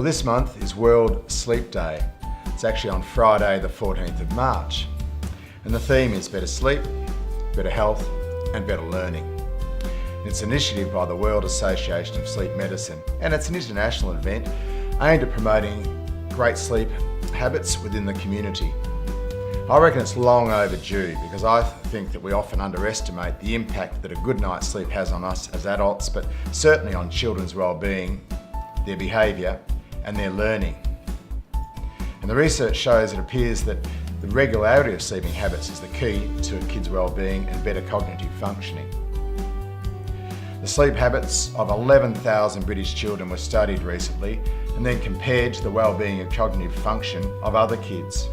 Well, this month is World Sleep Day. It's actually on Friday the 14th of March. And the theme is better sleep, better health and better learning. It's an initiative by the World Association of Sleep Medicine, and it's an international event aimed at promoting great sleep habits within the community. I reckon it's long overdue because I think that we often underestimate the impact that a good night's sleep has on us as adults, but certainly on children's well-being, their behaviour and their learning. And the research shows it appears that the regularity of sleeping habits is the key to a kid's well-being and better cognitive functioning. The sleep habits of 11,000 British children were studied recently and then compared to the well-being and cognitive function of other kids.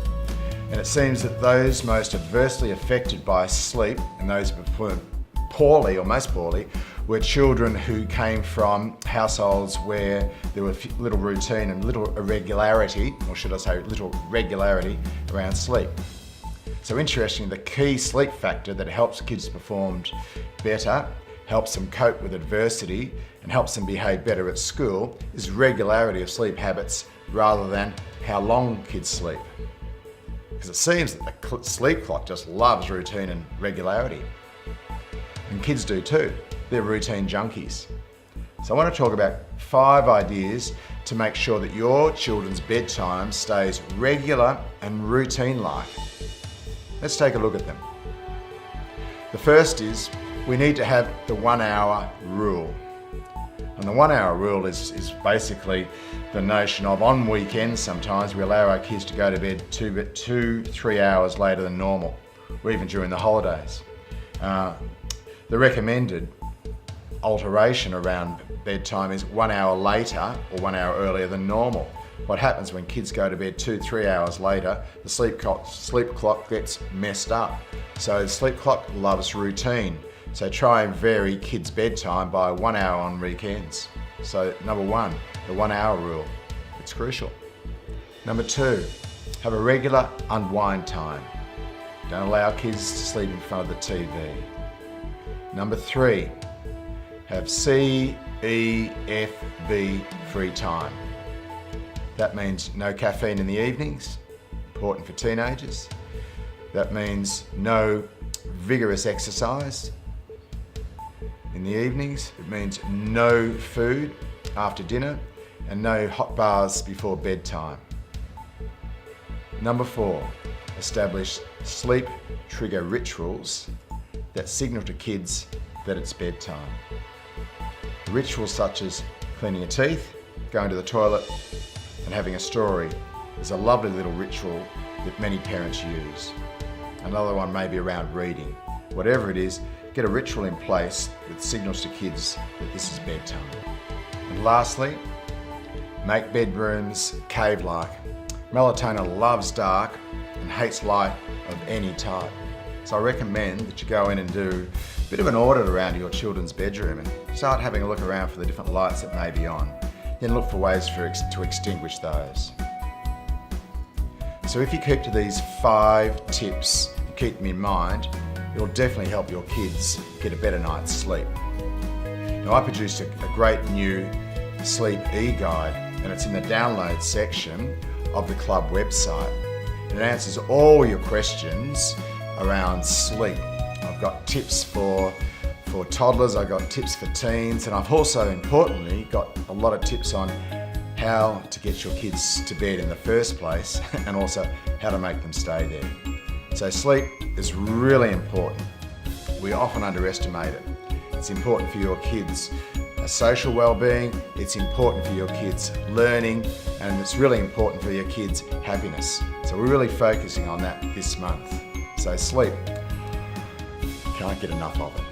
And it seems that those most adversely affected by sleep and those who performed poorly or most poorly were children who came from households where there were little routine and little irregularity, or should I say little regularity around sleep. So interestingly, the key sleep factor that helps kids perform better, helps them cope with adversity and helps them behave better at school is regularity of sleep habits rather than how long kids sleep. Because it seems that the sleep clock just loves routine and regularity. And kids do too. They're routine junkies. So I want to talk about 5 ideas to make sure that your children's bedtime stays regular and routine-like. Let's take a look at them. The first is we need to have the 1 hour rule. And the 1 hour rule is basically the notion of on weekends sometimes we allow our kids to go to bed 2-3 hours later than normal, or even during the holidays. The recommended alteration around bedtime is 1 hour later or 1 hour earlier than normal. What happens when kids go to bed 2-3 hours later, the sleep clock gets messed up. So the sleep clock loves routine. So try and vary kids' bedtime by 1 hour on weekends. So number 1, the 1 hour rule. It's crucial. Number 2, have a regular unwind time. Don't allow kids to sleep in front of the TV. Number 3, have CEFB free time. That means no caffeine in the evenings, important for teenagers. That means no vigorous exercise in the evenings. It means no food after dinner and no hot baths before bedtime. Number 4, establish sleep trigger rituals that signal to kids that it's bedtime. Rituals such as cleaning your teeth, going to the toilet and having a story is a lovely little ritual that many parents use. Another one may be around reading. Whatever it is, get a ritual in place that signals to kids that this is bedtime. And lastly, make bedrooms cave-like. Melatonin loves dark and hates light of any type. So I recommend that you go in and do a bit of an audit around your children's bedroom and start having a look around for the different lights that may be on. Then look for ways to extinguish those. So if you keep to these 5 tips and keep them in mind, it'll definitely help your kids get a better night's sleep. Now I produced a great new sleep e-guide and it's in the download section of the club website. And it answers all your questions around sleep. I've got tips for toddlers, I've got tips for teens, and I've also importantly got a lot of tips on how to get your kids to bed in the first place and also how to make them stay there. So sleep is really important. We often underestimate it. It's important for your kids' social well-being, it's important for your kids' learning, and it's really important for your kids' happiness. So we're really focusing on that this month. So sleep, can't get enough of it.